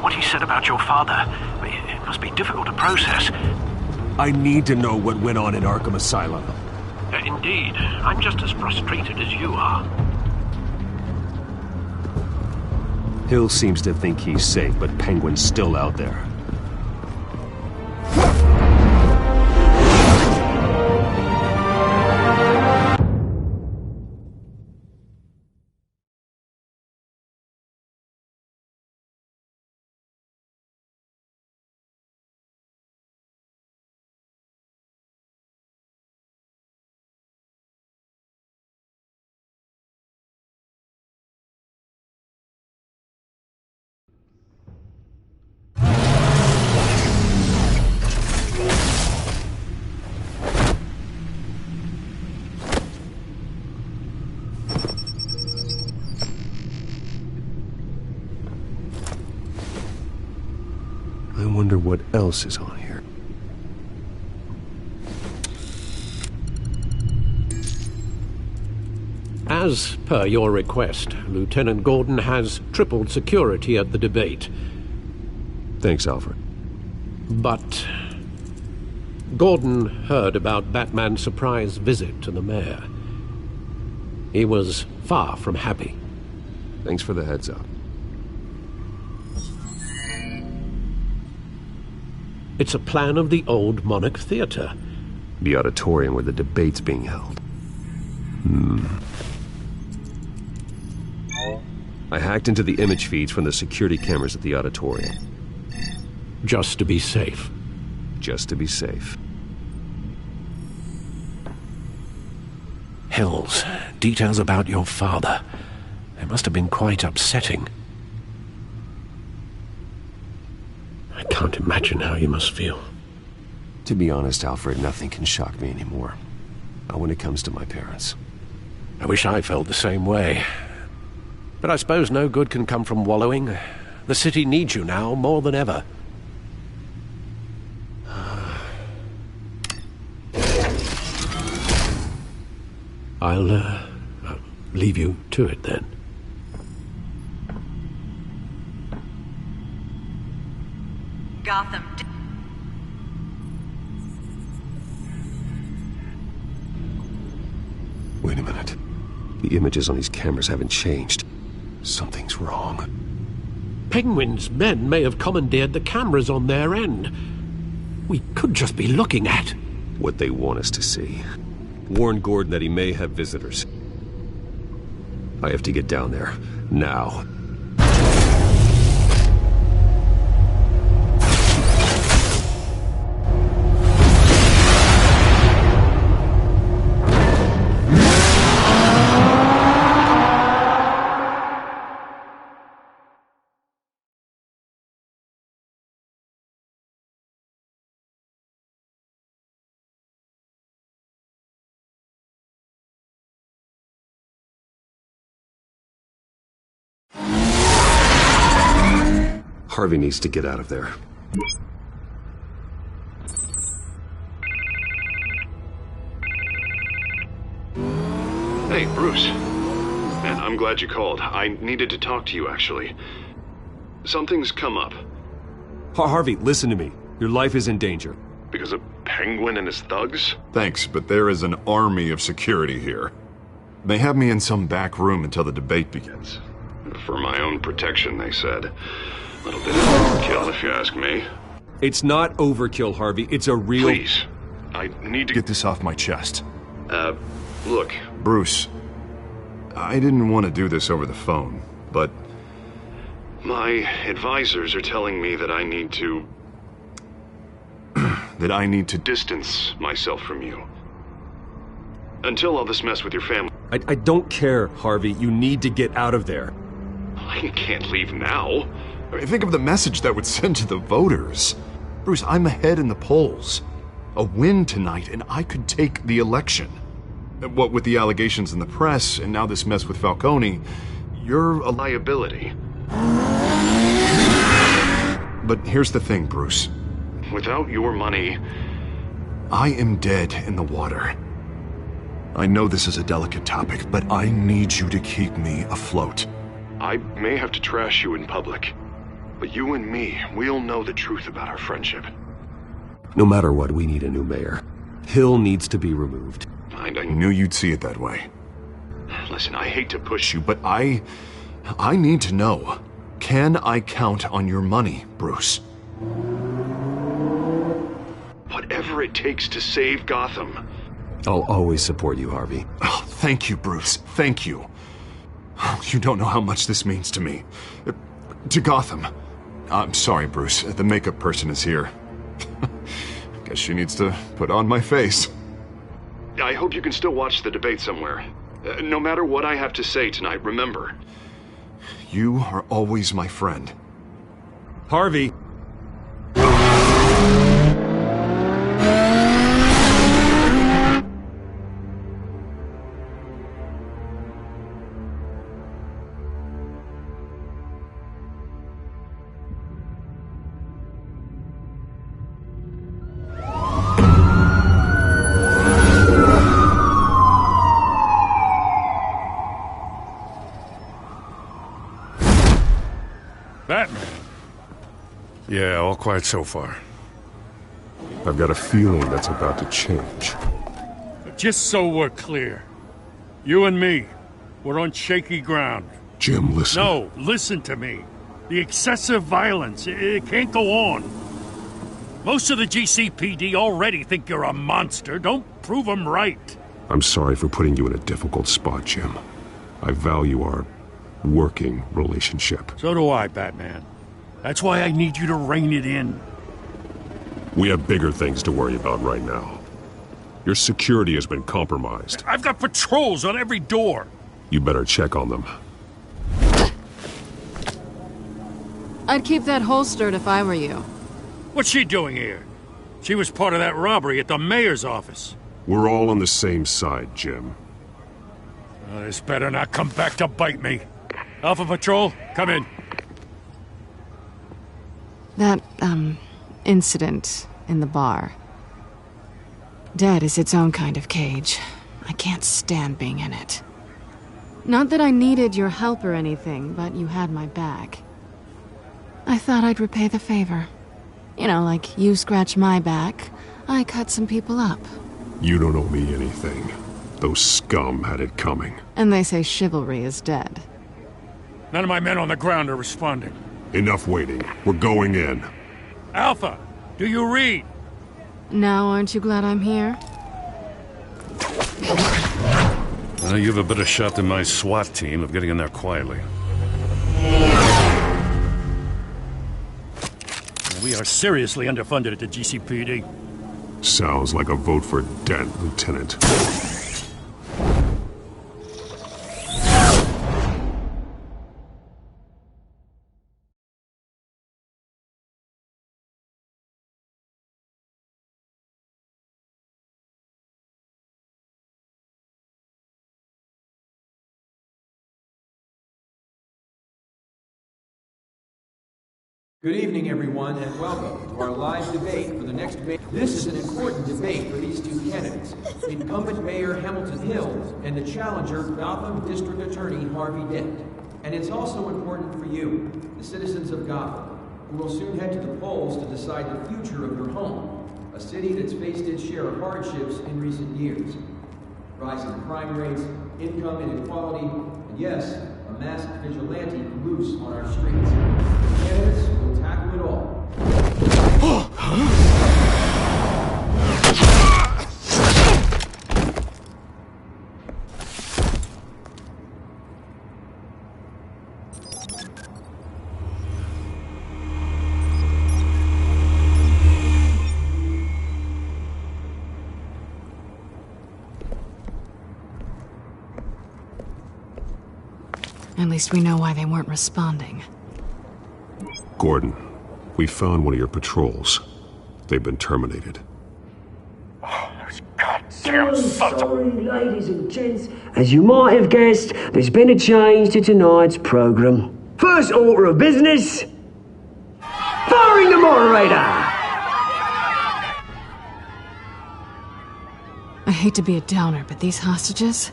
What he said about your father, it must be difficult to process. I need to know what went on in Arkham Asylum. Indeed. I'm just as frustrated as you are. Hill seems to think he's safe, but Penguin's still out there. I wonder what else is on here. As per your request, Lieutenant Gordon has tripled security at the debate. Thanks, Alfred. But Gordon heard about Batman's surprise visit to the mayor. He was far from happy. Thanks for the heads up. It's a plan of the old Monarch Theater. The auditorium where the debate's being held. I hacked into the image feeds from the security cameras at the auditorium. Just to be safe. Just to be safe. Hills, details about your father. They must have been quite upsetting. can't imagine how you must feel. To be honest, Alfred, nothing can shock me anymore. Not when it comes to my parents. I wish I felt the same way. But I suppose no good can come from wallowing. The city needs you now more than ever. I'll leave you to it then. Gotham. Wait a minute. The images on these cameras haven't changed. Something's wrong. Penguin's men may have commandeered the cameras on their end. We could just be looking at what they want us to see. Warn Gordon that he may have visitors. I have to get down there. Now. Harvey needs to get out of there. Hey, Bruce. Man, I'm glad you called. I needed to talk to you, actually. Something's come up. Harvey, listen to me. Your life is in danger. Because of Penguin and his thugs? Thanks, but there is an army of security here. They have me in some back room until the debate begins. For my own protection, they said. A little bit of overkill, if you ask me. It's not overkill, Harvey. It's a real... Please. I need to get this off my chest. Look. Bruce, I didn't want to do this over the phone, but... my advisors are telling me that I need to... that I need to distance myself from you. Until all this mess with your family... I don't care, Harvey. You need to get out of there. I can't leave now. I mean, think of the message that would send to the voters. Bruce, I'm ahead in the polls. A win tonight, and I could take the election. What with the allegations in the press, and now this mess with Falcone, you're a liability. But here's the thing, Bruce. Without your money, I am dead in the water. I know this is a delicate topic, but I need you to keep me afloat. I may have to trash you in public, but you and me, we'll know the truth about our friendship. No matter what, we need a new mayor. Hill needs to be removed. I knew you'd see it that way. Listen, I hate to push you, but I need to know. Can I count on your money, Bruce? Whatever it takes to save Gotham. I'll always support you, Harvey. Oh, thank you, Bruce. Thank you. You don't know how much this means to me. To Gotham. I'm sorry, Bruce. The makeup person is here. Guess she needs to put on my face. I hope you can still watch the debate somewhere. No matter what I have to say tonight, remember. You are always my friend. Harvey! Batman. Yeah, all quiet so far. I've got a feeling that's about to change. Just so we're clear, you and me, we're on shaky ground. Jim, listen. No, listen to me. The excessive violence, it can't go on. Most of the GCPD already think you're a monster. Don't prove them right. I'm sorry for putting you in a difficult spot, Jim. I value our working relationship. So do I, Batman. That's why I need you to rein it in. We have bigger things to worry about right now. Your security has been compromised. I've got patrols on every door. You better check on them. I'd keep that holstered if I were you. What's she doing here? She was part of that robbery at the mayor's office. We're all on the same side, Jim. Oh, this better not come back to bite me. Alpha Patrol, come in. That, incident in the bar. Dead is its own kind of cage. I can't stand being in it. Not that I needed your help or anything, but you had my back. I thought I'd repay the favor. You know, like you scratch my back, I cut some people up. You don't owe me anything. Those scum had it coming. And they say chivalry is dead. None of my men on the ground are responding. Enough waiting. We're going in. Alpha, do you read? Now aren't you glad I'm here? Well, you have a better shot than my SWAT team of getting in there quietly. We are seriously underfunded at the GCPD. Sounds like a vote for Dent, Lieutenant. Good evening, everyone, and welcome to our live debate for the next mayor. This is an important debate for these two candidates, incumbent Mayor Hamilton Hill and the challenger, Gotham District Attorney Harvey Dent. And it's also important for you, the citizens of Gotham, who will soon head to the polls to decide the future of your home, a city that's faced its share of hardships in recent years. Rising crime rates, income inequality, and yes, a masked vigilante loose on our streets. Candidates will tackle it all. At least we know why they weren't responding. Gordon, we found one of your patrols. They've been terminated. Oh, those goddamn sorry, ladies and gents. As you might have guessed, there's been a change to tonight's program. First order of business, firing the moderator! I hate to be a downer, but these hostages,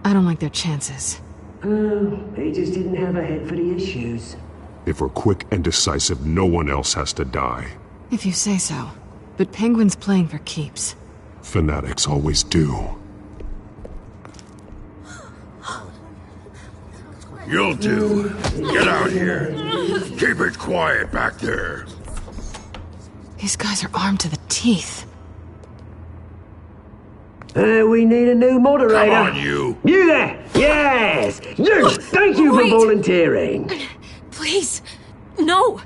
I don't like their chances. He just didn't have a head for the issues. If we're quick and decisive, no one else has to die. If you say so. But Penguin's playing for keeps. Fanatics always do. You'll do. Get out here. Keep it quiet back there. These guys are armed to the teeth. We need a new moderator. Come on, you. You there! Yes! You! Thank you for volunteering. Please, no.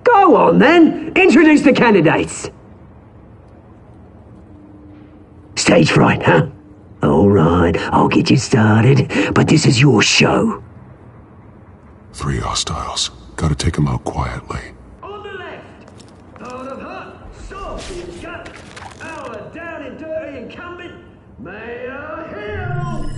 Go on, then. Introduce the candidates. Stage fright, huh? All right, I'll get you started, but this is your show. 3 hostiles. Gotta take them out quietly. On the left, out of hot, soft and gut, our down and dirty incumbent, Mayor Hill.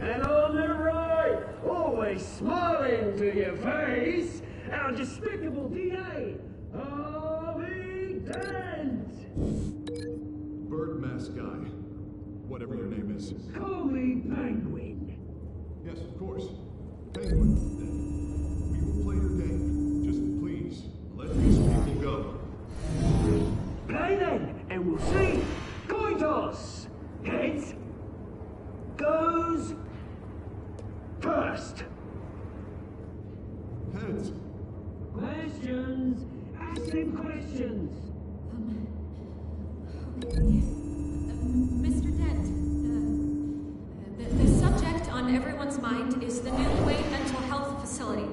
And on the right, always smiling to your face, our despicable DA, Harvey Dent. Bird mask guy. Whatever your name is. Call me Penguin. Yes, of course. Penguin. We will play your game. Just please, let these people go. Play then, and we'll see. Coin toss. Heads goes first. Heads. Questions. Ask them questions. Mr. Dent, the subject on everyone's mind is the new Wayne Mental Health Facility.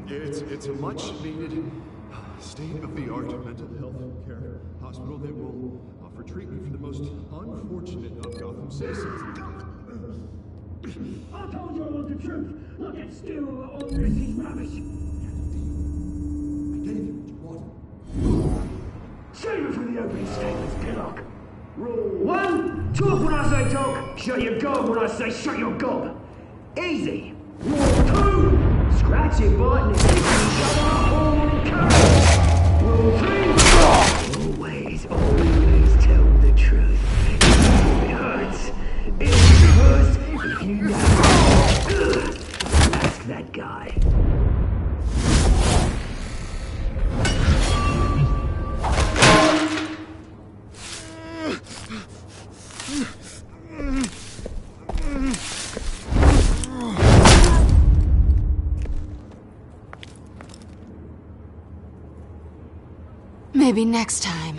It's a much-needed, state-of-the-art mental health care hospital that will offer treatment for the most unfortunate of Gotham citizens. I told you I want the truth. Look at still all this is rubbish. I gave you Rule 1, talk when I say talk, shut your gob when I say shut your gob. Easy. Rule 2, scratch your butt and shut up or cut. Rule 3, always tell the truth. It hurts. It hurts if you know. Ask that guy. Maybe next time.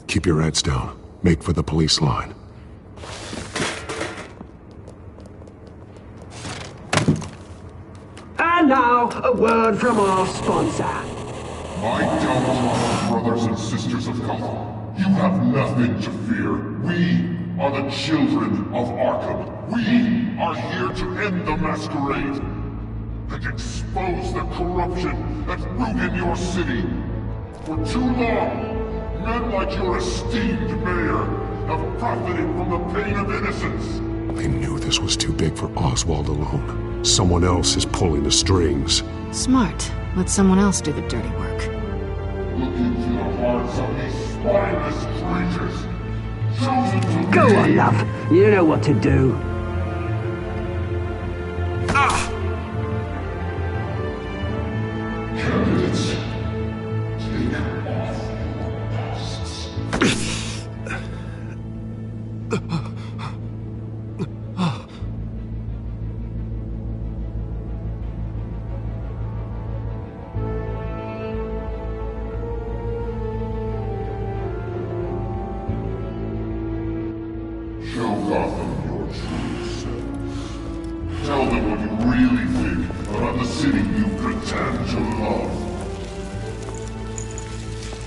Keep your heads down. Make for the police line. And now, a word from our sponsor. My downtrodden brothers and sisters of Gotham, you have nothing to fear. We are the children of Arkham. We are here to end the masquerade and expose the corruption that ruined your city. For too long, men like your esteemed mayor have profited from the pain of innocence. I knew this was too big for Oswald alone. Someone else is pulling the strings. Smart. Let someone else do the dirty work. Look into the hearts of these spineless creatures. Chosen to Go on, love. You know what to do. Candidates, take off your masks. Show Gotham your true self. Tell them what you really think about the city you pretend to love.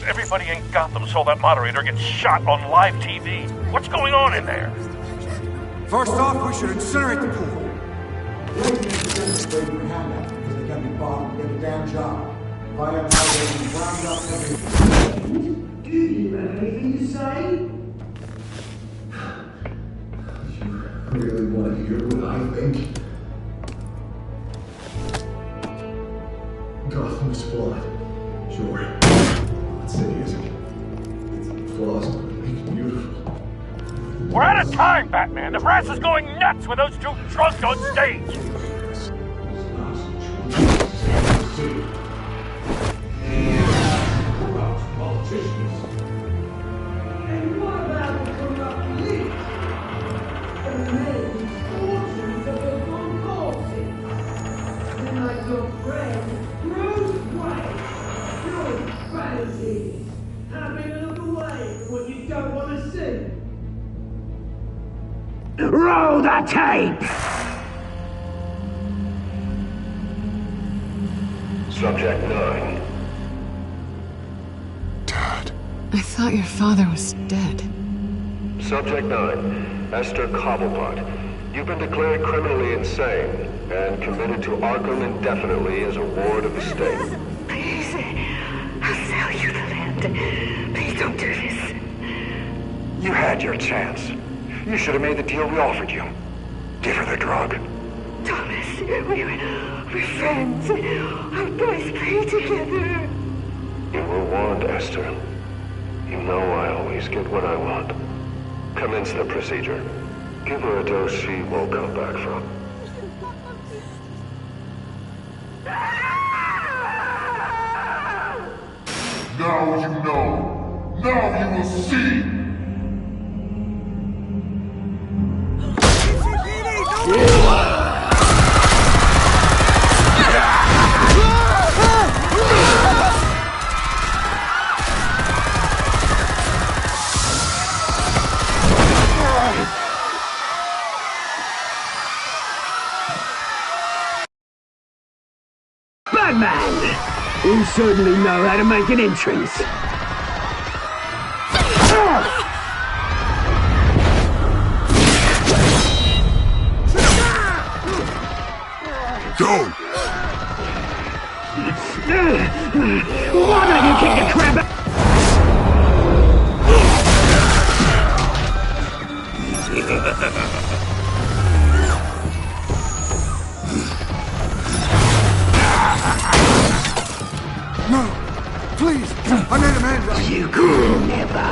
Everybody in Gotham saw that moderator get shot on live TV. What's going on in there? First off, we should incinerate the pool. They can't be bothered to get a damn job. If I have how round up every... Do you have anything to say? You really want to hear what I think? Gotham is flawed. Sure. The city isn't. Its flaws make it beautiful. We're out of time, Batman. The brass is going nuts with those two drunks on stage. Corrupt politicians. And what about the corrupt police? And then fortunes of the concourses. Then like your friend, Bruce Wayne. Your fantasies. Having a look away from what you don't want to see. Roll the tape! Subject 9. I thought your father was dead. Subject 9. Esther Cobblepot. You've been declared criminally insane and committed to Arkham indefinitely as a ward of the state. Please, I'll sell you the land. Please don't do this. You had your chance. You should have made the deal we offered you. Give her the drug. Thomas, we're friends. Our boys play together. You were warned, Esther. You know I always get what I want. Commence the procedure. Give her a dose she won't come back from. Now you know. Now you will see. Batman! You certainly know how to make an entrance. Go! Why don't you kick the crap No! Please! I made Amanda! You could never!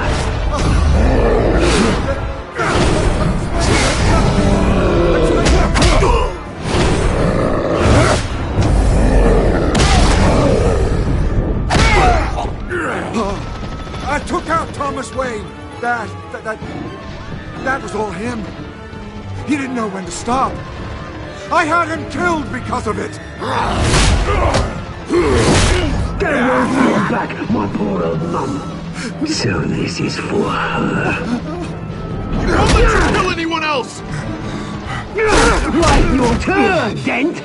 I took out Thomas Wayne. That was all him. He didn't know when to stop. I had him killed because of it. Get away from your back, my poor old mum. So this is for her. Don't let you kill anyone else! Right, your turn, Dent!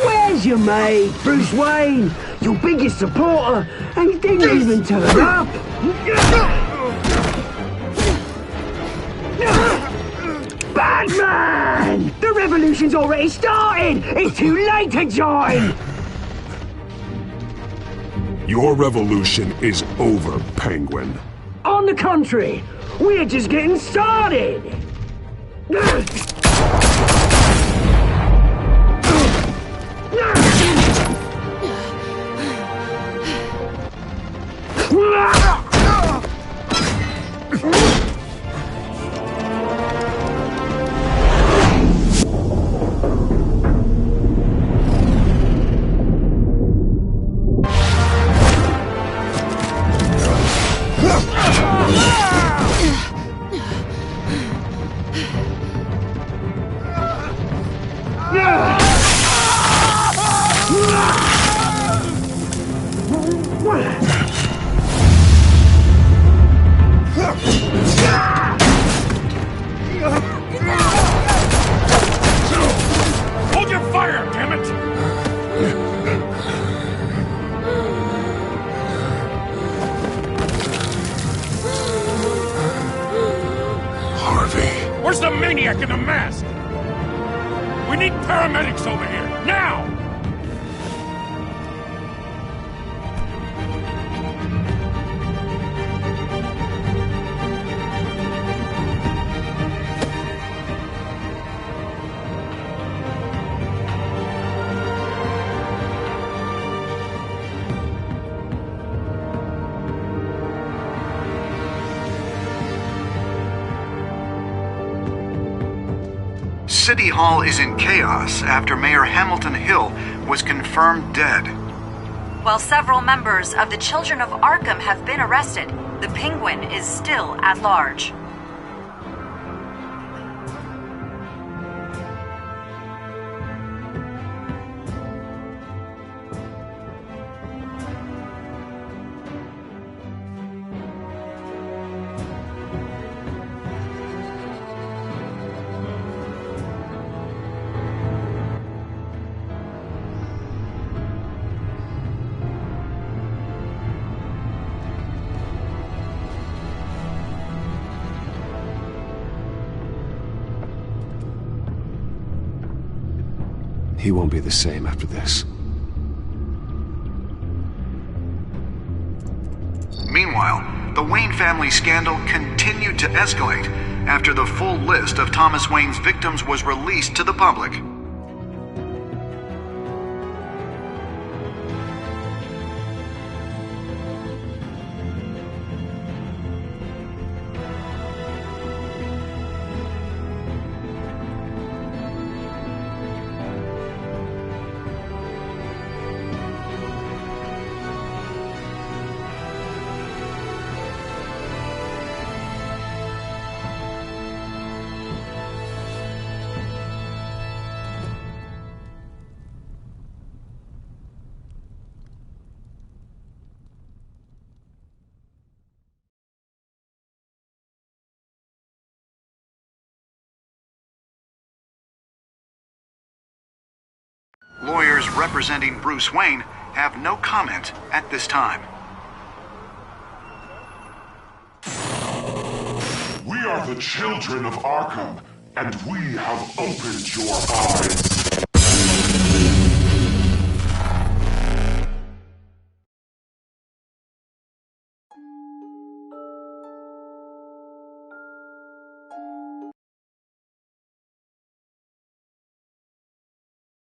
Where's your mate, Bruce Wayne? Your biggest supporter, and he didn't even turn up! Batman! The revolution's already started! It's too late to join! Your revolution is over, Penguin. On the contrary, we're just getting started! Hold your fire, damn it! Harvey. Where's the maniac in the mask? We need paramedics over here, now! City Hall is in chaos after Mayor Hamilton Hill was confirmed dead. While several members of the Children of Arkham have been arrested, the Penguin is still at large. He won't be the same after this. Meanwhile, the Wayne family scandal continued to escalate after the full list of Thomas Wayne's victims was released to the public. lawyers representing Bruce Wayne have no comment at this time. We are the children of Arkham, and we have opened your eyes.